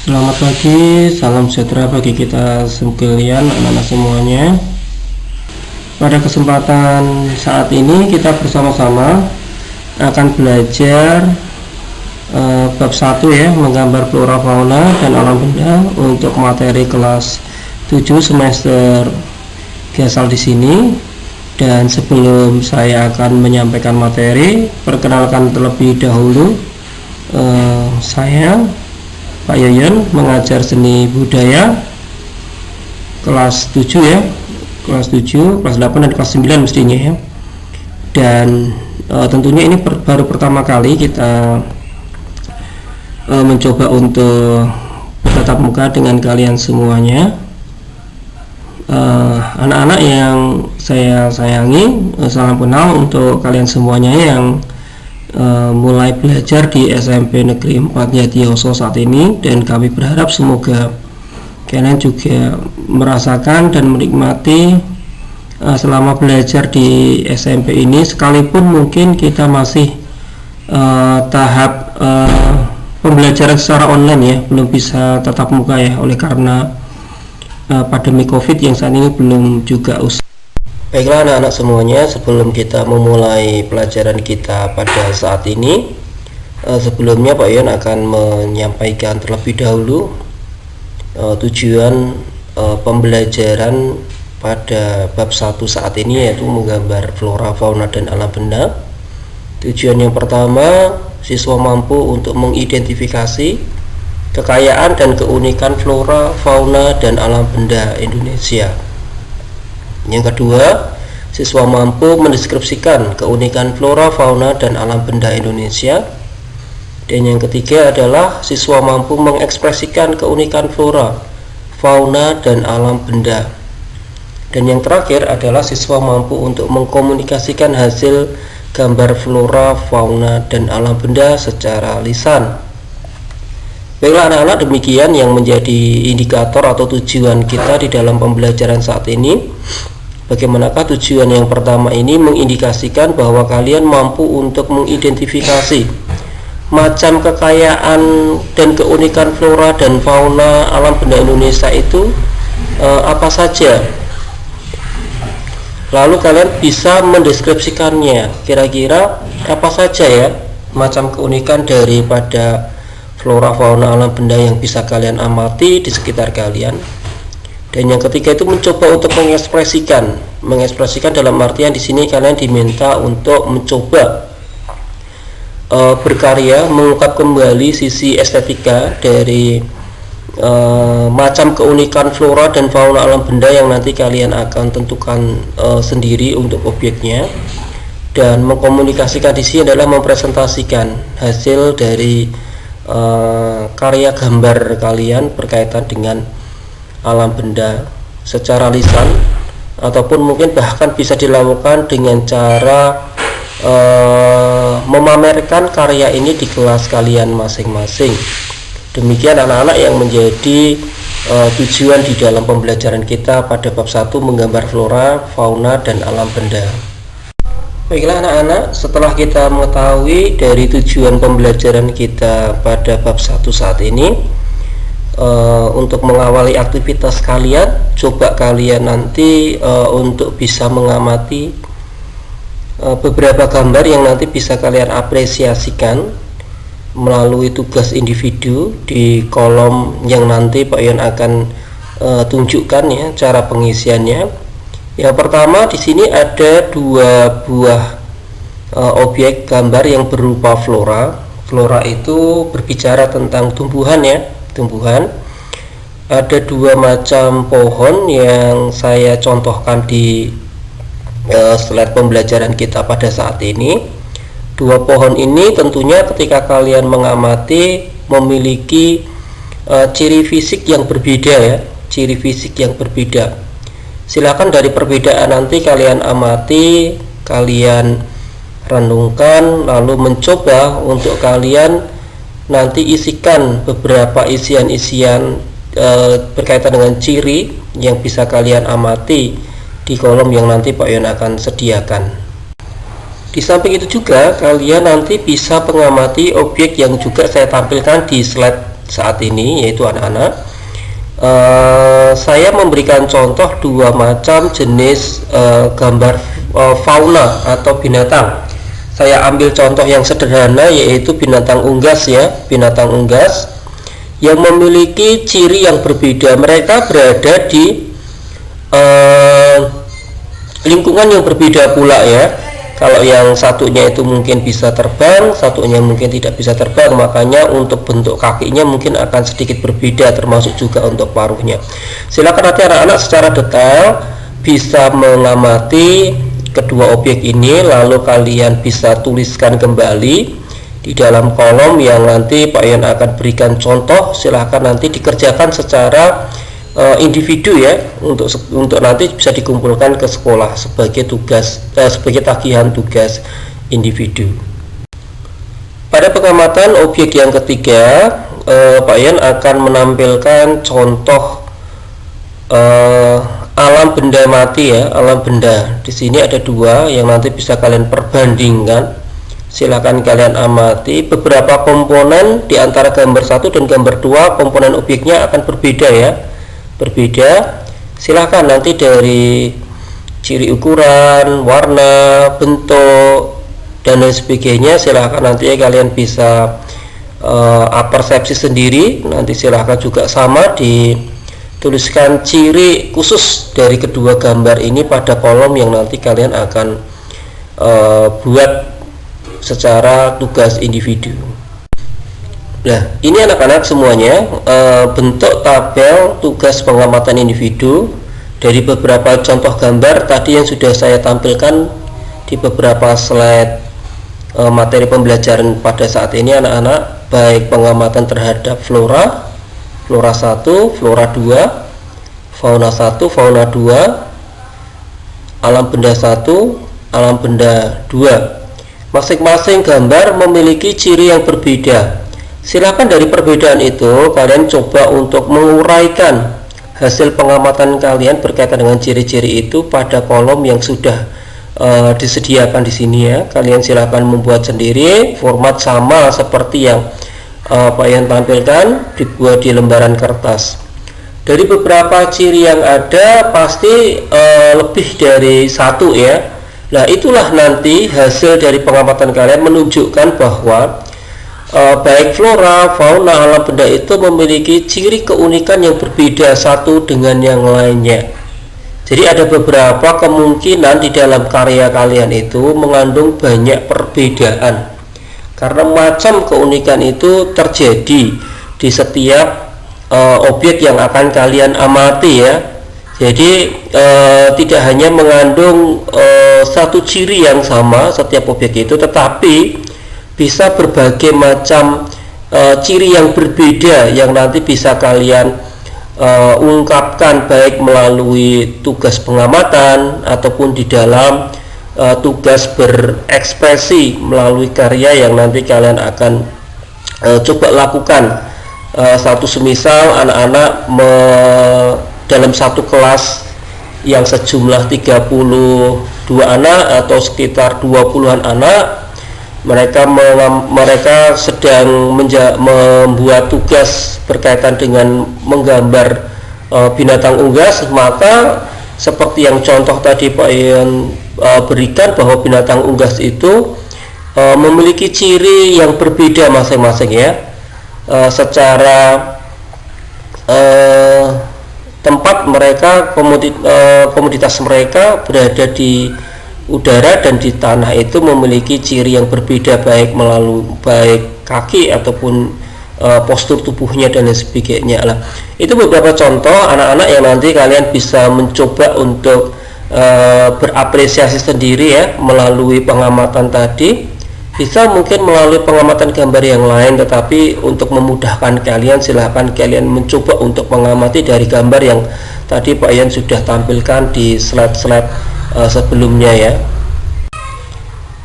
Selamat pagi, salam sejahtera bagi kita sekalian, anak-anak semuanya. Pada kesempatan saat ini kita bersama-sama akan belajar bab 1 ya, menggambar flora fauna dan alam benda untuk materi kelas 7 semester Gasal di sini. Dan sebelum saya akan menyampaikan materi, perkenalkan terlebih dahulu, saya Pak Yoyon, mengajar seni budaya kelas 7 ya, kelas 7, kelas 8 dan kelas 9 mestinya ya. Dan tentunya ini baru pertama kali kita mencoba untuk bertatap muka dengan kalian semuanya. Anak-anak yang saya sayangi, salam kenal untuk kalian semuanya yang mulai belajar di SMP Negeri 4 Yatioso saat ini, dan kami berharap semoga kalian juga merasakan dan menikmati selama belajar di SMP ini, sekalipun mungkin kita masih tahap pembelajaran secara online ya, belum bisa tatap muka ya, oleh karena pandemi COVID yang saat ini belum juga usai. Baiklah anak-anak semuanya, sebelum kita memulai pelajaran kita pada saat ini, sebelumnya Pak Yon akan menyampaikan terlebih dahulu tujuan pembelajaran pada bab 1 saat ini, yaitu menggambar flora, fauna, dan alam benda. Tujuan yang pertama, siswa mampu untuk mengidentifikasi kekayaan dan keunikan flora, fauna, dan alam benda Indonesia. Yang kedua, siswa mampu mendeskripsikan keunikan flora, fauna, dan alam benda Indonesia. Dan yang ketiga adalah siswa mampu mengekspresikan keunikan flora, fauna, dan alam benda. Dan yang terakhir adalah siswa mampu untuk mengkomunikasikan hasil gambar flora, fauna, dan alam benda secara lisan. Baiklah anak-anak, demikian yang menjadi indikator atau tujuan kita di dalam pembelajaran saat ini. Bagaimanakah tujuan yang pertama ini? Mengindikasikan bahwa kalian mampu untuk mengidentifikasi macam kekayaan dan keunikan flora dan fauna alam benda Indonesia itu apa saja. Lalu kalian bisa mendeskripsikannya, kira-kira apa saja ya macam keunikan daripada flora, fauna, alam benda yang bisa kalian amati di sekitar kalian. Dan yang ketiga itu mencoba untuk mengekspresikan dalam artian di sini kalian diminta untuk mencoba berkarya, mengungkap kembali sisi estetika dari macam keunikan flora dan fauna alam benda yang nanti kalian akan tentukan sendiri untuk objeknya. Dan mengkomunikasikan di sini adalah mempresentasikan hasil dari karya gambar kalian berkaitan dengan alam benda secara lisan, ataupun mungkin bahkan bisa dilakukan dengan cara memamerkan karya ini di kelas kalian masing-masing. Demikian anak-anak yang menjadi tujuan di dalam pembelajaran kita pada bab 1 menggambar flora, fauna, dan alam benda. Baiklah anak-anak, setelah kita mengetahui dari tujuan pembelajaran kita pada bab 1 saat ini, untuk mengawali aktivitas kalian, coba kalian nanti untuk bisa mengamati beberapa gambar yang nanti bisa kalian apresiasikan melalui tugas individu di kolom yang nanti Pak Yon akan tunjukkan ya cara pengisiannya. Yang pertama, di sini ada dua buah objek gambar yang berupa flora. Flora itu berbicara tentang tumbuhan ya, tumbuhan. Ada dua macam pohon yang saya contohkan di slide pembelajaran kita pada saat ini. Dua pohon ini tentunya ketika kalian mengamati memiliki ciri fisik yang berbeda ya, ciri fisik yang berbeda. Silakan dari perbedaan nanti kalian amati, kalian renungkan, lalu mencoba untuk kalian nanti isikan beberapa isian-isian berkaitan dengan ciri yang bisa kalian amati di kolom yang nanti Pak Yon akan sediakan. Di samping itu juga kalian nanti bisa mengamati objek yang juga saya tampilkan di slide saat ini, yaitu anak-anak. Saya memberikan contoh dua macam jenis gambar fauna atau binatang. Saya ambil contoh yang sederhana, yaitu binatang unggas ya, binatang unggas yang memiliki ciri yang berbeda. Mereka berada di lingkungan yang berbeda pula ya. Kalau yang satunya itu mungkin bisa terbang, satunya mungkin tidak bisa terbang, makanya untuk bentuk kakinya mungkin akan sedikit berbeda, termasuk juga untuk paruhnya. Silakan nanti anak-anak secara detail bisa mengamati kedua objek ini, lalu kalian bisa tuliskan kembali di dalam kolom yang nanti Pak Ian akan berikan contoh. Silahkan nanti dikerjakan secara individu ya, untuk nanti bisa dikumpulkan ke sekolah sebagai tugas, sebagai tagihan tugas individu. Pada pengamatan objek yang ketiga, Pak Ian akan menampilkan contoh alam benda mati ya, alam benda. Di sini ada dua yang nanti bisa kalian perbandingkan. Silakan kalian amati beberapa komponen di antara gambar 1 dan gambar 2, komponen objeknya akan berbeda ya. Berbeda. Silahkan nanti dari ciri ukuran, warna, bentuk dan lain sebagainya, silahkan nanti kalian bisa persepsi sendiri. Nanti silahkan juga sama dituliskan ciri khusus dari kedua gambar ini pada kolom yang nanti kalian akan buat secara tugas individu. Nah, ini anak-anak semuanya bentuk tabel tugas pengamatan individu dari beberapa contoh gambar tadi yang sudah saya tampilkan di beberapa slide materi pembelajaran pada saat ini anak-anak, baik pengamatan terhadap flora 1, flora 2, fauna 1, fauna 2, alam benda 1, alam benda 2. Masing-masing gambar memiliki ciri yang berbeda. Silakan dari perbedaan itu kalian coba untuk menguraikan hasil pengamatan kalian berkaitan dengan ciri-ciri itu pada kolom yang sudah disediakan di sini ya. Kalian silakan membuat sendiri, format sama seperti yang Pak Ian tampilkan, dibuat di lembaran kertas. Dari beberapa ciri yang ada pasti lebih dari satu ya. Nah, itulah nanti hasil dari pengamatan kalian menunjukkan bahwa baik flora, fauna, alam benda itu memiliki ciri keunikan yang berbeda satu dengan yang lainnya. Jadi ada beberapa kemungkinan di dalam karya kalian itu mengandung banyak perbedaan, karena macam keunikan itu terjadi di setiap objek yang akan kalian amati ya. Jadi tidak hanya mengandung satu ciri yang sama setiap objek itu, tetapi bisa berbagai macam ciri yang berbeda yang nanti bisa kalian ungkapkan baik melalui tugas pengamatan ataupun di dalam tugas berekspresi melalui karya yang nanti kalian akan coba lakukan. Satu semisal anak-anak dalam satu kelas yang sejumlah 32 anak atau sekitar 20-an anak, mereka sedang membuat tugas berkaitan dengan menggambar binatang unggas, maka seperti yang contoh tadi Pak Ian berikan bahwa binatang unggas itu memiliki ciri yang berbeda masing-masing ya. Secara tempat mereka, komoditas mereka berada di udara dan di tanah itu memiliki ciri yang berbeda, baik kaki ataupun postur tubuhnya dan lain sebagainya lah. Itu beberapa contoh anak-anak yang nanti kalian bisa mencoba untuk berapresiasi sendiri ya melalui pengamatan tadi. Bisa mungkin melalui pengamatan gambar yang lain, tetapi untuk memudahkan kalian silahkan kalian mencoba untuk mengamati dari gambar yang tadi Pak Ian sudah tampilkan di slide-slide sebelumnya ya.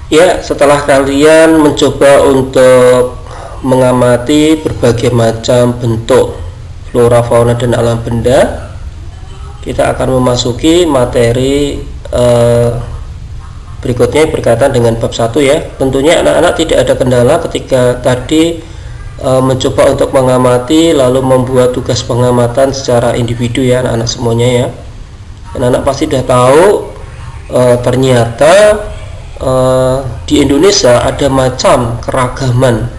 Ya, setelah kalian mencoba untuk mengamati berbagai macam bentuk flora, fauna, dan alam benda, kita akan memasuki materi berikutnya berkaitan dengan bab 1 ya. Tentunya anak-anak tidak ada kendala ketika tadi mencoba untuk mengamati lalu membuat tugas pengamatan secara individu ya anak-anak semuanya ya. Anak-anak pasti sudah tahu ternyata di Indonesia ada macam keragaman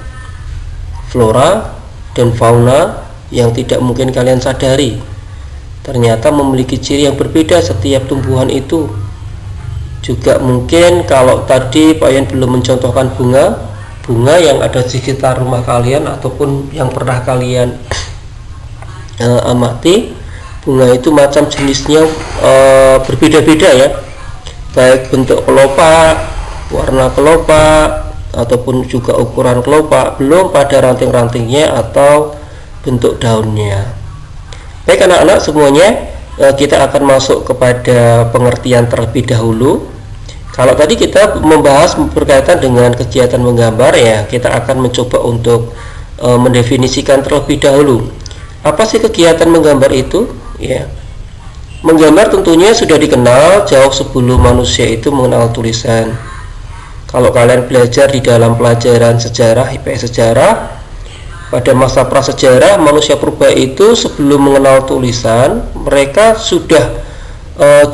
flora dan fauna yang tidak mungkin kalian sadari. Ternyata memiliki ciri yang berbeda setiap tumbuhan itu. Juga mungkin kalau tadi Pak Yan belum mencontohkan bunga yang ada di sekitar rumah kalian ataupun yang pernah kalian amati, bunga itu macam jenisnya berbeda-beda ya, baik bentuk kelopak, warna kelopak, ataupun juga ukuran kelopak, belum pada ranting-rantingnya atau bentuk daunnya. Baik anak-anak semuanya, kita akan masuk kepada pengertian terlebih dahulu. Kalau tadi kita membahas berkaitan dengan kegiatan menggambar ya, kita akan mencoba untuk mendefinisikan terlebih dahulu. Apa sih kegiatan menggambar itu? Ya, menggambar tentunya sudah dikenal jauh sebelum manusia itu mengenal tulisan. Kalau kalian belajar di dalam pelajaran sejarah, IPS sejarah, pada masa prasejarah manusia purba itu sebelum mengenal tulisan, mereka sudah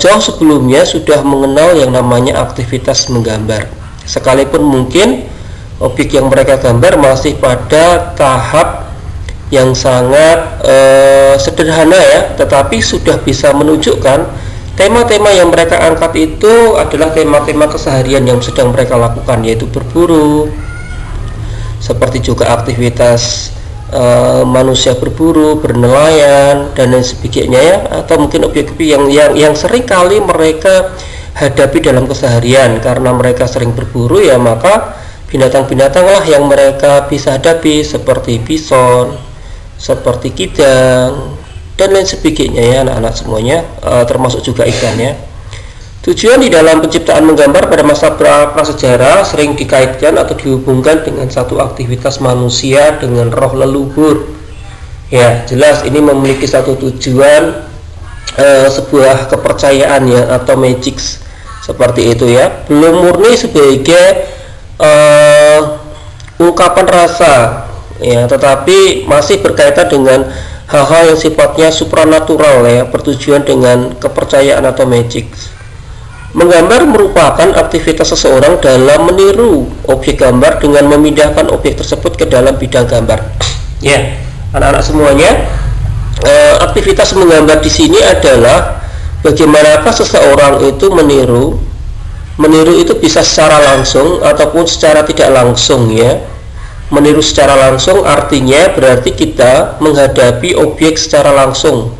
jauh sebelumnya sudah mengenal yang namanya aktivitas menggambar. Sekalipun mungkin objek yang mereka gambar masih pada tahap yang sangat sederhana ya, tetapi sudah bisa menunjukkan tema-tema yang mereka angkat itu adalah tema-tema keseharian yang sedang mereka lakukan, yaitu berburu, seperti juga aktivitas manusia berburu, bernelayan dan lain sebagainya ya, atau mungkin objek-objek yang sering kali mereka hadapi dalam keseharian. Karena mereka sering berburu ya, maka binatang-binatanglah yang mereka bisa hadapi, seperti bison, seperti kidang dan lain sebagainya ya anak-anak semuanya, termasuk juga ikan ya. Tujuan di dalam penciptaan menggambar pada masa prasejarah sering dikaitkan atau dihubungkan dengan satu aktivitas manusia dengan roh leluhur. Ya, jelas ini memiliki satu tujuan, sebuah kepercayaan ya, atau magic seperti itu ya. Belum murni sebagai ungkapan rasa ya, tetapi masih berkaitan dengan hal-hal yang sifatnya supranatural ya, bertujuan dengan kepercayaan atau magic. Menggambar merupakan aktivitas seseorang dalam meniru objek gambar dengan memindahkan objek tersebut ke dalam bidang gambar. Ya, anak-anak semuanya, aktivitas menggambar di sini adalah bagaimanakah seseorang itu meniru. Meniru itu bisa secara langsung ataupun secara tidak langsung ya. Meniru secara langsung artinya berarti kita menghadapi objek secara langsung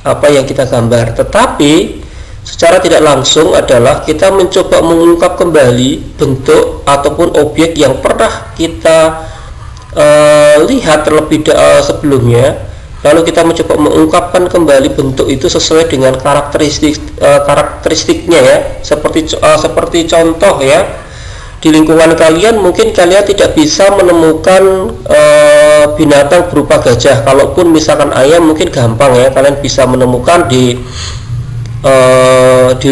apa yang kita gambar. Tetapi secara tidak langsung adalah kita mencoba mengungkap kembali bentuk ataupun objek yang pernah kita lihat terlebih sebelumnya, lalu kita mencoba mengungkapkan kembali bentuk itu sesuai dengan karakteristiknya ya. Seperti contoh ya, di lingkungan kalian mungkin kalian tidak bisa menemukan binatang berupa gajah. Kalaupun misalkan ayam mungkin gampang ya, kalian bisa menemukan di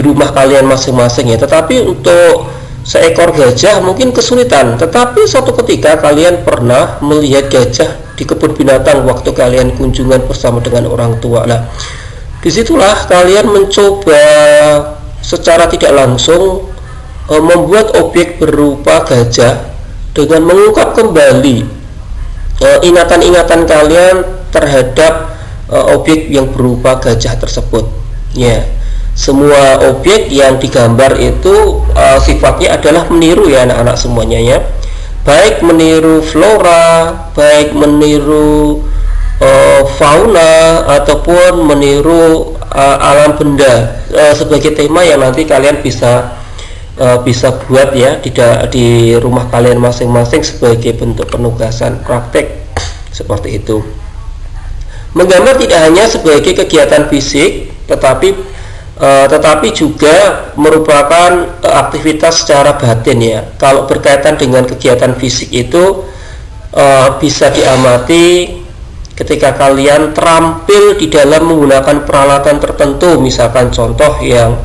rumah kalian masing-masing ya. Tetapi untuk seekor gajah mungkin kesulitan. Tetapi suatu ketika kalian pernah melihat gajah di kebun binatang waktu kalian kunjungan bersama dengan orang tua. Nah, disitulah kalian mencoba secara tidak langsung membuat objek berupa gajah dengan mengungkap kembali ingatan-ingatan kalian terhadap objek yang berupa gajah tersebut ya. Semua objek yang digambar itu sifatnya adalah meniru ya anak-anak semuanya ya, baik meniru flora, baik meniru fauna, ataupun meniru alam benda sebagai tema yang nanti kalian bisa buat ya di rumah kalian masing-masing sebagai bentuk penugasan praktek seperti itu. Menggambar tidak hanya sebagai kegiatan fisik, tetapi juga merupakan aktivitas secara batin ya. Kalau berkaitan dengan kegiatan fisik itu bisa diamati ketika kalian terampil di dalam menggunakan peralatan tertentu. Misalkan contoh yang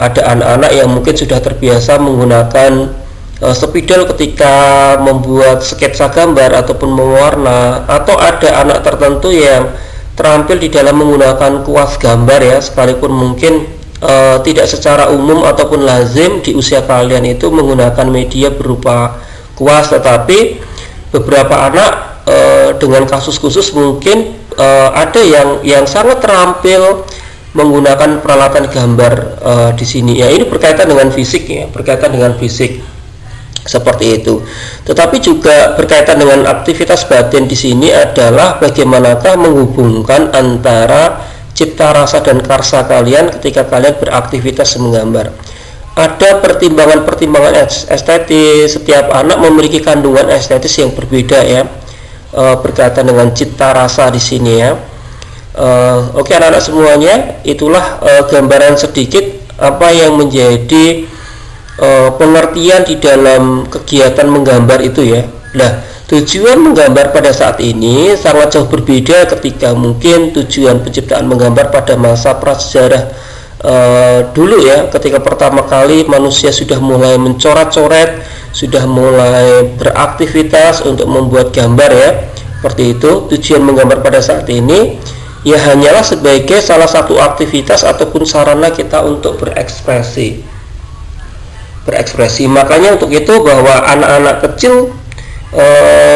ada anak-anak yang mungkin sudah terbiasa menggunakan spidol ketika membuat sketsa gambar ataupun mewarna, atau ada anak tertentu yang terampil di dalam menggunakan kuas gambar ya, sekalipun mungkin tidak secara umum ataupun lazim di usia kalian itu menggunakan media berupa kuas, tetapi beberapa anak dengan kasus khusus mungkin ada yang sangat terampil menggunakan peralatan gambar di sini ya. Ini berkaitan dengan fisik ya, berkaitan dengan fisik seperti itu. Tetapi juga berkaitan dengan aktivitas batin di sini adalah bagaimanakah menghubungkan antara cipta rasa dan karsa kalian ketika kalian beraktivitas menggambar. Ada pertimbangan-pertimbangan estetis. Setiap anak memiliki kandungan estetis yang berbeda ya, berkaitan dengan cipta rasa di sini ya. Oke anak-anak semuanya, itulah gambaran sedikit apa yang menjadi pengertian di dalam kegiatan menggambar itu ya. Nah, tujuan menggambar pada saat ini sangat jauh berbeda ketika mungkin tujuan penciptaan menggambar pada masa prasejarah dulu ya, ketika pertama kali manusia sudah mulai mencoret-coret, sudah mulai beraktivitas untuk membuat gambar ya. Seperti itu, tujuan menggambar pada saat ini ya hanyalah sebagai salah satu aktivitas ataupun sarana kita untuk berekspresi. Makanya untuk itu bahwa anak-anak kecil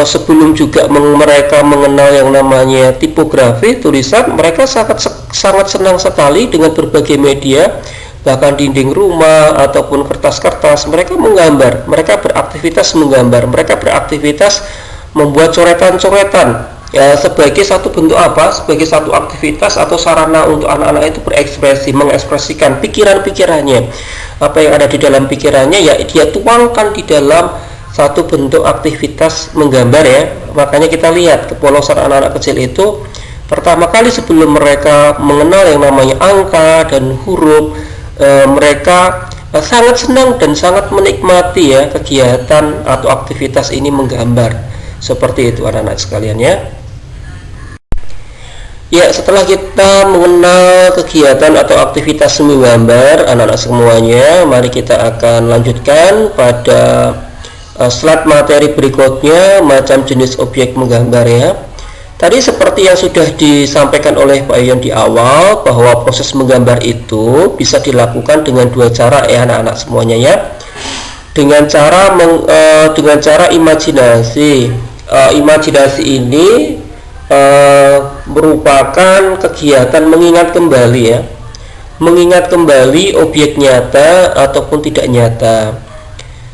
sebelum juga mereka mengenal yang namanya tipografi, tulisan, mereka sangat senang sekali dengan berbagai media, bahkan dinding rumah ataupun kertas-kertas. Mereka menggambar, mereka beraktivitas menggambar, mereka beraktivitas membuat coretan-coretan ya, sebagai satu bentuk apa, sebagai satu aktivitas atau sarana untuk anak-anak itu berekspresi, mengekspresikan pikiran-pikirannya. Apa yang ada di dalam pikirannya ya dia tuangkan di dalam satu bentuk aktivitas menggambar ya. Makanya kita lihat kepolosan anak-anak kecil itu pertama kali sebelum mereka mengenal yang namanya angka dan huruf, mereka sangat senang dan sangat menikmati ya kegiatan atau aktivitas ini menggambar. Seperti itu anak-anak sekalian ya. Ya, setelah kita mengenal kegiatan atau aktivitas menggambar anak-anak semuanya, mari kita akan lanjutkan pada slide materi berikutnya, macam jenis objek menggambar ya. Tadi seperti yang sudah disampaikan oleh Pak Yon di awal, bahwa proses menggambar itu bisa dilakukan dengan dua cara ya anak-anak semuanya ya. Dengan cara imajinasi. Imajinasi ini merupakan kegiatan mengingat kembali ya, mengingat kembali objek nyata ataupun tidak nyata.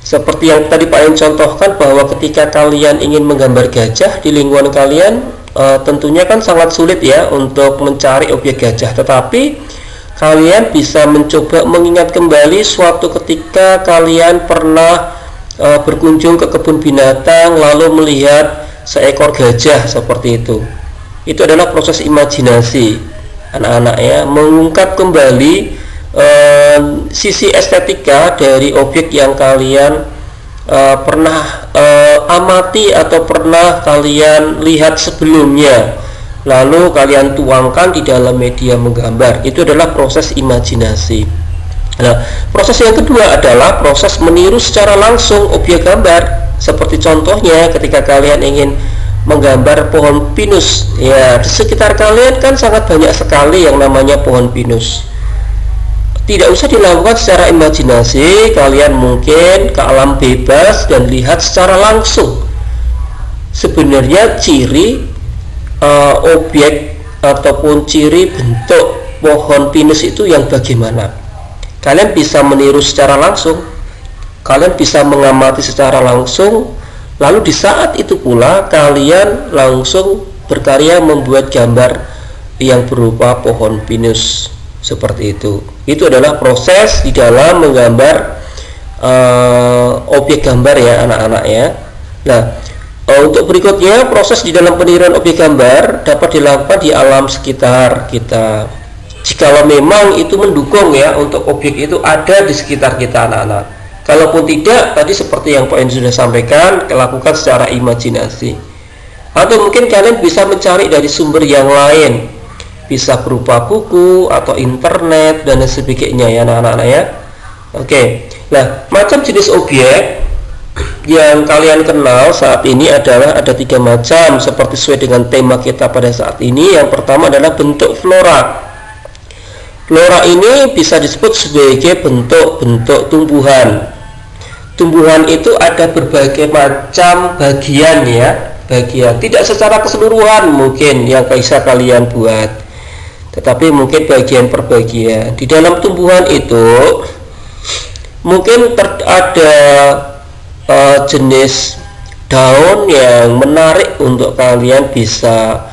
Seperti yang tadi Pak Yon contohkan, bahwa ketika kalian ingin menggambar gajah di lingkungan kalian, tentunya kan sangat sulit ya untuk mencari objek gajah, tetapi kalian bisa mencoba mengingat kembali suatu ketika kalian pernah berkunjung ke kebun binatang lalu melihat seekor gajah seperti itu. Itu adalah proses imajinasi anak-anak ya, mengungkap kembali sisi estetika dari objek yang kalian pernah amati atau pernah kalian lihat sebelumnya, lalu kalian tuangkan di dalam media menggambar. Itu adalah proses imajinasi. Nah, proses yang kedua adalah proses meniru secara langsung objek gambar. Seperti contohnya ketika kalian ingin menggambar pohon pinus ya, di sekitar kalian kan sangat banyak sekali yang namanya pohon pinus. Tidak usah dilakukan secara imajinasi, kalian mungkin ke alam bebas dan lihat secara langsung sebenarnya ciri objek ataupun ciri bentuk pohon pinus itu yang bagaimana. Kalian bisa meniru secara langsung, kalian bisa mengamati secara langsung, lalu di saat itu pula kalian langsung berkarya membuat gambar yang berupa pohon pinus seperti itu. Itu adalah proses di dalam menggambar objek gambar ya anak-anak ya. Nah, untuk berikutnya, proses di dalam peniruan objek gambar dapat dilakukan di alam sekitar kita, jikalau memang itu mendukung ya untuk objek itu ada di sekitar kita anak-anak. Kalaupun tidak, tadi seperti yang Pak Yon sudah sampaikan, lakukan secara imajinasi. Atau mungkin kalian bisa mencari dari sumber yang lain, bisa berupa buku atau internet dan sebagainya ya anak-anak ya. Oke. Nah, macam jenis objek yang kalian kenal saat ini adalah ada 3 macam seperti sesuai dengan tema kita pada saat ini. Yang pertama adalah bentuk flora. Flora ini bisa disebut sebagai bentuk-bentuk tumbuhan. Tumbuhan itu ada berbagai macam bagian ya, bagian tidak secara keseluruhan mungkin yang bisa kalian buat, tetapi mungkin bagian per bagian. Di dalam tumbuhan itu mungkin ada jenis daun yang menarik untuk kalian bisa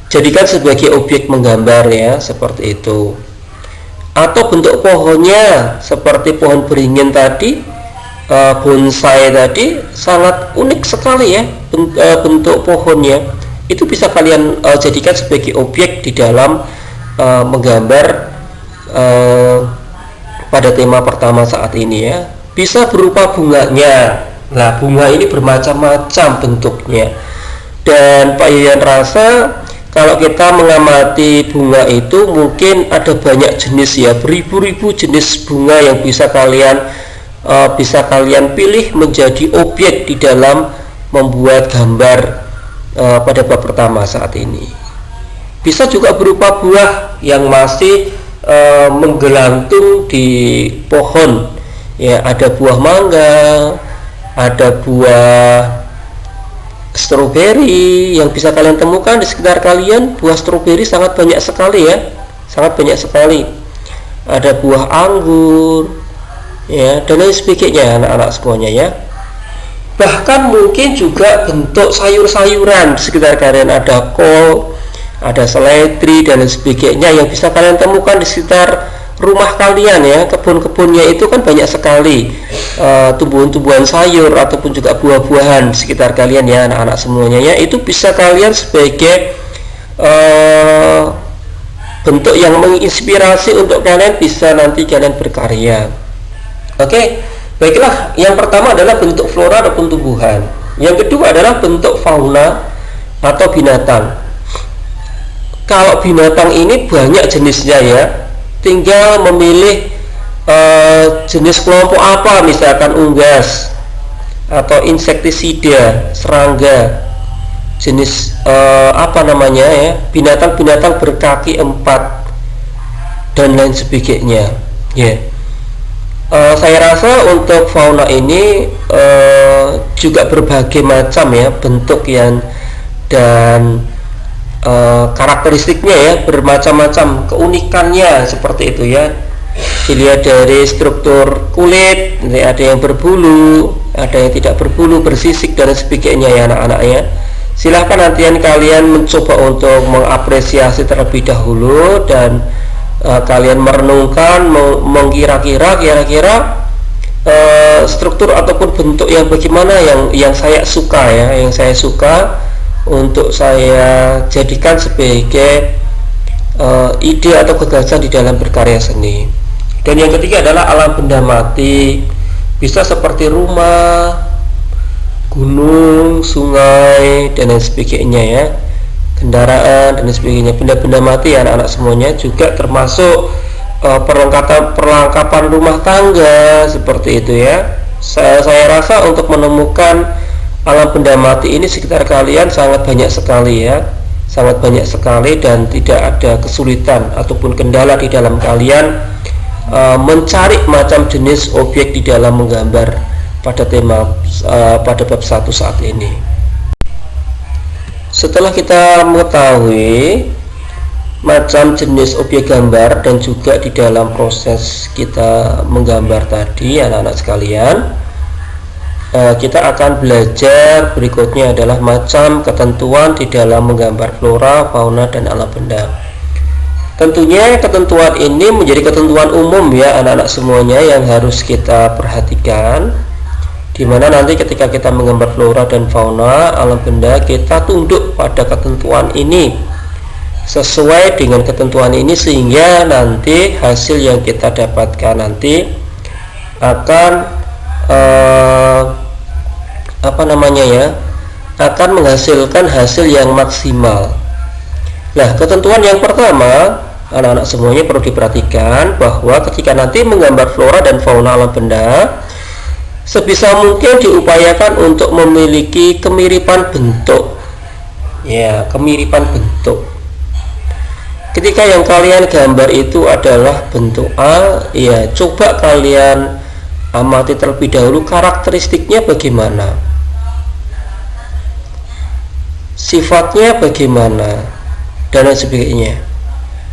jadikan sebagai objek menggambar ya, seperti itu. Atau bentuk pohonnya seperti pohon beringin tadi, bonsai tadi, sangat unik sekali ya bentuk pohonnya. Itu bisa kalian jadikan sebagai objek di dalam menggambar pada tema pertama saat ini ya. Bisa berupa bunganya. Nah, bunga ini bermacam-macam bentuknya. Dan Pak Yayan rasa kalau kita mengamati bunga itu mungkin ada banyak jenis ya, beribu-ribu jenis bunga yang bisa kalian pilih menjadi objek di dalam membuat gambar pada bab pertama saat ini. Bisa juga berupa buah yang masih menggelantung di pohon ya, ada buah mangga, ada buah stroberi yang bisa kalian temukan di sekitar kalian. Buah stroberi sangat banyak sekali ya, sangat banyak sekali. Ada buah anggur ya, dan lain sebagainya anak-anak semuanya ya. Bahkan mungkin juga bentuk sayur-sayuran di sekitar kalian, ada kol, ada seledri dan lain sebagainya yang bisa kalian temukan di sekitar rumah kalian ya. Kebun-kebunnya itu kan banyak sekali tumbuhan-tumbuhan sayur ataupun juga buah-buahan di sekitar kalian ya anak-anak semuanya ya. Itu bisa kalian sebagai bentuk yang menginspirasi untuk kalian bisa nanti kalian berkarya. Oke, baiklah, yang pertama adalah bentuk flora ataupun tumbuhan. Yang kedua adalah bentuk fauna atau binatang. Kalau binatang ini banyak jenisnya ya, tinggal memilih jenis kelompok apa, misalkan unggas atau insektisida, serangga, jenis apa namanya ya, binatang-binatang berkaki 4 dan lain sebagainya ya. Saya rasa untuk fauna ini juga berbagai macam ya bentuk yang dan karakteristiknya ya, bermacam-macam keunikannya seperti itu ya. Dilihat dari struktur kulit, ada yang berbulu, ada yang tidak berbulu, bersisik dan sebagainya ya anak-anak ya. Silahkan nantian kalian mencoba untuk mengapresiasi terlebih dahulu dan kalian merenungkan, mengkira-kira kira-kira struktur ataupun bentuk yang bagaimana yang saya suka ya, yang saya suka untuk saya jadikan sebagai ide atau gagasan di dalam berkarya seni. Dan yang ketiga adalah alam benda mati, bisa seperti rumah, gunung, sungai dan lain sebagainya ya, kendaraan dan sebagainya. Benda-benda mati ya anak-anak semuanya, juga termasuk perlengkapan rumah tangga seperti itu ya. Saya rasa untuk menemukan alam benda mati ini sekitar kalian sangat banyak sekali ya, sangat banyak sekali, dan tidak ada kesulitan ataupun kendala di dalam kalian mencari macam jenis objek di dalam menggambar pada tema pada bab 1 saat ini. Setelah kita mengetahui macam jenis objek gambar dan juga di dalam proses kita menggambar tadi anak-anak sekalian, kita akan belajar berikutnya adalah macam ketentuan di dalam menggambar flora, fauna dan alam benda. Tentunya ketentuan ini menjadi ketentuan umum ya anak-anak semuanya yang harus kita perhatikan, dimana nanti ketika kita menggambar flora dan fauna, alam benda, kita tunduk pada ketentuan ini, sesuai dengan ketentuan ini, sehingga nanti hasil yang kita dapatkan nanti akan akan menghasilkan hasil yang maksimal. Nah, ketentuan yang pertama anak-anak semuanya perlu diperhatikan bahwa ketika nanti menggambar flora dan fauna alam benda, sebisa mungkin diupayakan untuk memiliki kemiripan bentuk. Ya, kemiripan bentuk. Ketika yang kalian gambar itu adalah bentuk A, ya coba kalian amati terlebih dahulu karakteristiknya bagaimana, sifatnya bagaimana, dan lain sebagainya.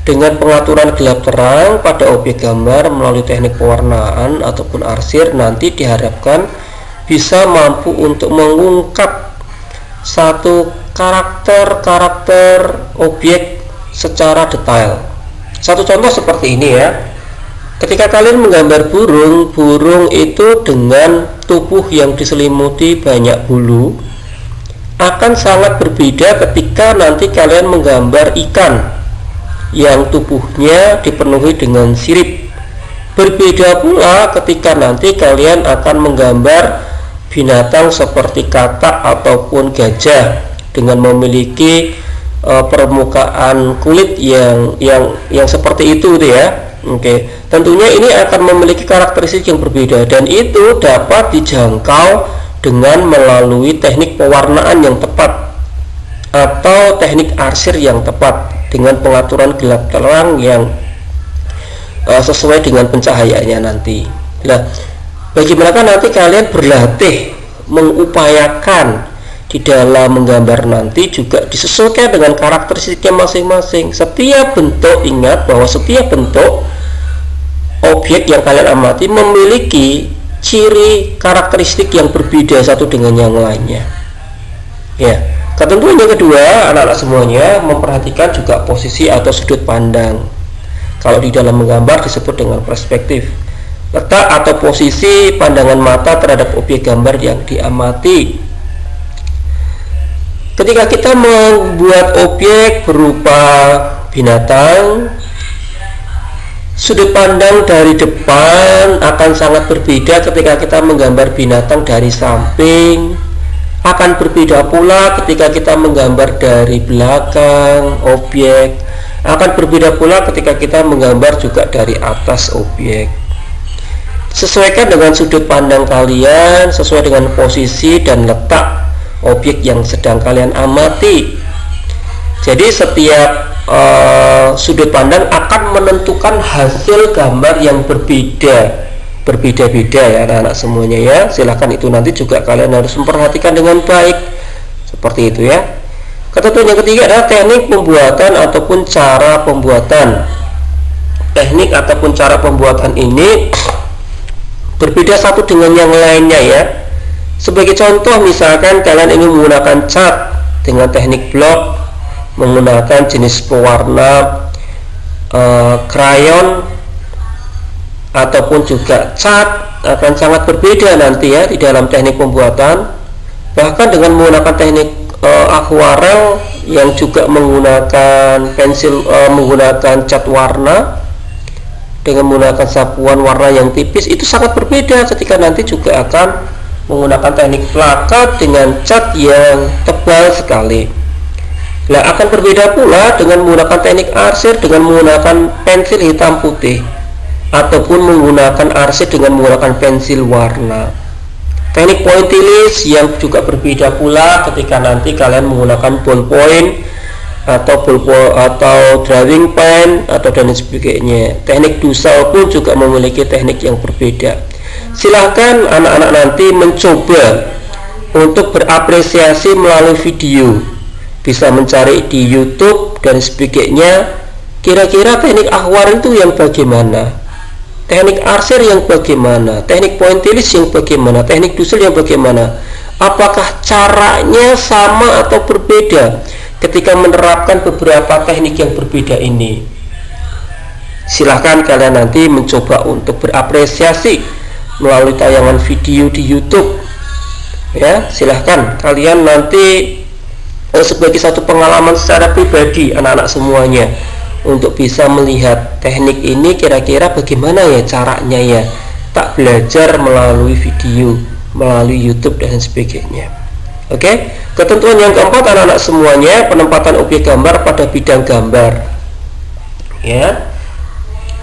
Dengan pengaturan gelap terang pada objek gambar melalui teknik pewarnaan ataupun arsir, nanti diharapkan bisa mampu untuk mengungkap satu karakter objek secara detail. Satu contoh seperti ini ya. Ketika kalian menggambar burung itu dengan tubuh yang diselimuti banyak bulu, akan sangat berbeda ketika nanti kalian menggambar ikan yang tubuhnya dipenuhi dengan sirip. Berbeda pula ketika nanti kalian akan menggambar binatang seperti katak ataupun gajah dengan memiliki permukaan kulit yang seperti itu ya. Oke, tentunya ini akan memiliki karakteristik yang berbeda, dan itu dapat dijangkau dengan melalui teknik pewarnaan yang tepat atau teknik arsir yang tepat dengan pengaturan gelap terang yang sesuai dengan pencahayaannya nanti. Nah, bagaimana nanti kalian berlatih mengupayakan di dalam menggambar nanti juga disesuaikan dengan karakteristiknya masing-masing. Setiap bentuk, ingat bahwa setiap bentuk objek yang kalian amati memiliki ciri karakteristik yang berbeda satu dengan yang lainnya. Ya, ketentuan yang kedua, anak-anak semuanya memperhatikan juga posisi atau sudut pandang. Kalau di dalam menggambar disebut dengan perspektif. Letak atau posisi pandangan mata terhadap objek gambar yang diamati. Ketika kita membuat objek berupa binatang, sudut pandang dari depan akan sangat berbeda ketika kita menggambar binatang dari samping. Akan berbeda pula ketika kita menggambar dari belakang objek. Akan berbeda pula ketika kita menggambar juga dari atas objek. Sesuaikan dengan sudut pandang kalian, sesuai dengan posisi dan letak objek yang sedang kalian amati. Jadi setiap sudut pandang akan menentukan hasil gambar yang berbeda-beda ya anak-anak semuanya ya. Silahkan itu nanti juga kalian harus memperhatikan dengan baik seperti itu ya. Ketentuan yang ketiga adalah teknik pembuatan ataupun cara pembuatan. Teknik ataupun cara pembuatan ini berbeda satu dengan yang lainnya ya. Sebagai contoh, misalkan kalian ingin menggunakan cat dengan teknik blok, menggunakan jenis pewarna krayon ataupun juga cat, akan sangat berbeda nanti ya di dalam teknik pembuatan. Bahkan dengan menggunakan teknik akuarel yang juga menggunakan pensil, menggunakan cat warna dengan menggunakan sapuan warna yang tipis, itu sangat berbeda ketika nanti juga akan menggunakan teknik plakat dengan cat yang tebal sekali. Nah, akan berbeda pula dengan menggunakan teknik arsir dengan menggunakan pensil hitam putih ataupun menggunakan arsir dengan menggunakan pensil warna. Teknik pointillis yang juga berbeda pula ketika nanti kalian menggunakan ballpoint atau drawing pen atau dan sebagainya. Teknik dusel pun juga memiliki teknik yang berbeda. Silahkan anak-anak nanti mencoba untuk berapresiasi melalui video, bisa mencari di YouTube dan sebagainya. Kira-kira teknik akwar itu yang bagaimana, teknik arsir yang bagaimana, teknik pointillis yang bagaimana, teknik dusel yang bagaimana, apakah caranya sama atau berbeda ketika menerapkan beberapa teknik yang berbeda ini. Silahkan kalian nanti mencoba untuk berapresiasi melalui tayangan video di YouTube ya. Silahkan kalian nanti sebagai satu pengalaman secara pribadi anak-anak semuanya untuk bisa melihat teknik ini kira-kira bagaimana ya caranya ya, tak belajar melalui video, melalui YouTube dan sebagainya. Oke, ketentuan yang keempat anak-anak semuanya, penempatan objek gambar pada bidang gambar ya.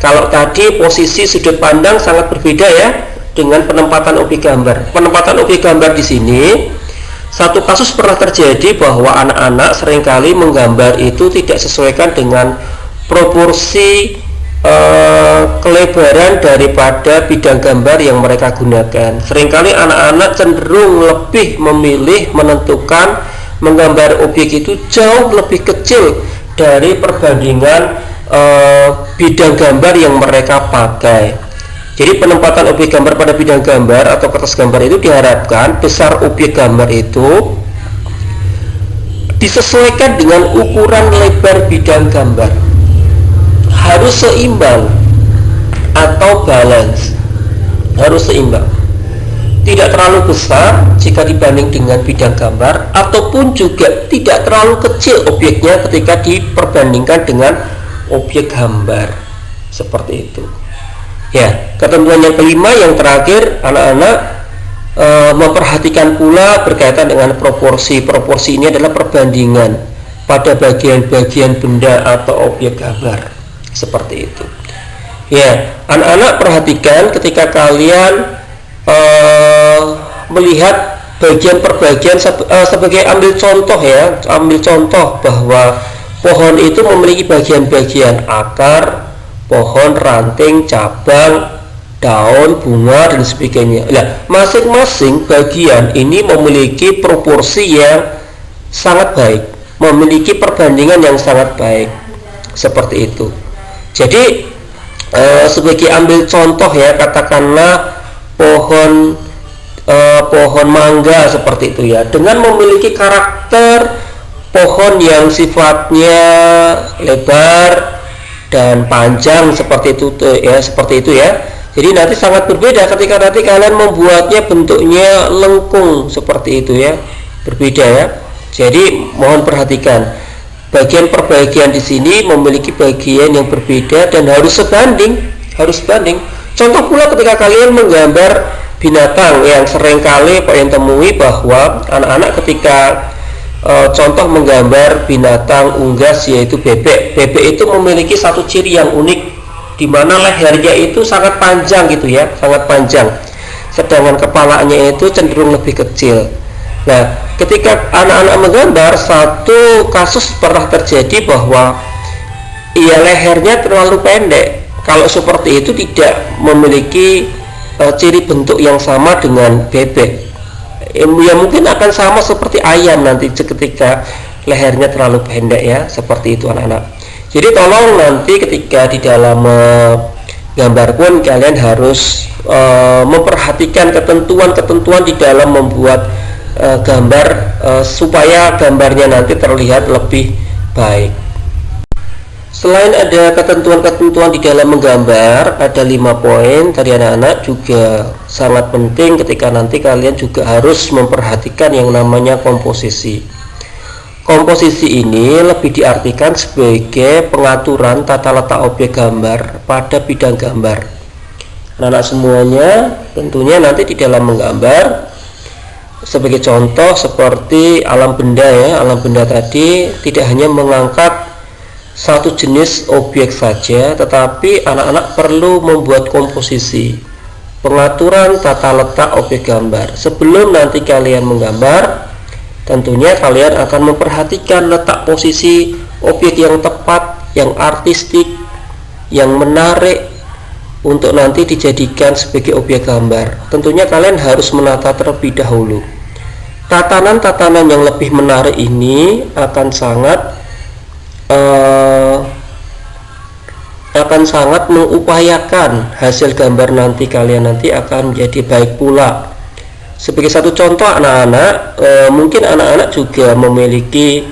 Kalau tadi posisi sudut pandang sangat berbeda ya, dengan penempatan objek gambar. Penempatan objek gambar di sini, satu kasus pernah terjadi bahwa anak-anak seringkali menggambar itu tidak sesuaikan dengan proporsi kelebaran daripada bidang gambar yang mereka gunakan. Seringkali anak-anak cenderung lebih memilih menentukan menggambar objek itu jauh lebih kecil dari perbandingan bidang gambar yang mereka pakai. Jadi penempatan objek gambar pada bidang gambar atau kertas gambar itu diharapkan besar objek gambar itu disesuaikan dengan ukuran lebar bidang gambar, harus seimbang atau balance, harus seimbang, tidak terlalu besar jika dibanding dengan bidang gambar, ataupun juga tidak terlalu kecil objeknya ketika diperbandingkan dengan objek gambar, seperti itu ya. Ketentuan yang kelima, yang terakhir, anak-anak memperhatikan pula berkaitan dengan proporsi. Proporsi ini adalah perbandingan pada bagian-bagian benda atau objek gambar, seperti itu ya. Anak-anak perhatikan ketika kalian melihat bagian per bagian, sebagai ambil contoh ya, ambil contoh bahwa pohon itu memiliki bagian-bagian akar pohon, ranting, cabang, daun, bunga, dan sebagainya. Nah, masing-masing bagian ini memiliki proporsi yang sangat baik, memiliki perbandingan yang sangat baik, seperti itu. Jadi sebagai ambil contoh ya, katakanlah pohon mangga seperti itu ya, dengan memiliki karakter pohon yang sifatnya lebar dan panjang seperti itu ya, seperti itu ya. Jadi nanti sangat berbeda ketika nanti kalian membuatnya bentuknya lengkung seperti itu ya, berbeda ya. Jadi mohon perhatikan bagian per bagian di sini memiliki bagian yang berbeda dan harus sebanding, harus banding. Contoh pula ketika kalian menggambar binatang, yang seringkali kalian temui bahwa anak-anak ketika contoh menggambar binatang unggas yaitu bebek. Bebek itu memiliki satu ciri yang unik, di mana lehernya itu sangat panjang gitu ya, sangat panjang. Sedangkan kepalanya itu cenderung lebih kecil. Nah, ketika anak-anak menggambar, satu kasus pernah terjadi bahwa lehernya terlalu pendek. Kalau seperti itu tidak memiliki ciri bentuk yang sama dengan bebek. Ya mungkin akan sama seperti ayam nanti ketika lehernya terlalu pendek ya, seperti itu anak-anak. Jadi tolong nanti ketika di dalam gambar pun kalian harus memperhatikan ketentuan-ketentuan di dalam membuat gambar supaya gambarnya nanti terlihat lebih baik. Selain ada ketentuan-ketentuan di dalam menggambar, ada 5 poin tadi anak-anak juga sangat penting ketika nanti kalian juga harus memperhatikan yang namanya komposisi. Komposisi ini lebih diartikan sebagai pengaturan tata letak objek gambar pada bidang gambar. Anak-anak semuanya tentunya nanti di dalam menggambar, sebagai contoh seperti alam benda ya, alam benda tadi tidak hanya mengangkat satu jenis objek saja, tetapi anak-anak perlu membuat komposisi, pengaturan tata letak objek gambar. Sebelum nanti kalian menggambar, tentunya kalian akan memperhatikan letak posisi objek yang tepat, yang artistik, yang menarik untuk nanti dijadikan sebagai objek gambar. Tentunya kalian harus menata terlebih dahulu. Tatanan-tatanan yang lebih menarik ini akan sangat mengupayakan hasil gambar nanti kalian nanti akan menjadi baik pula. Sebagai satu contoh anak-anak, mungkin anak-anak juga memiliki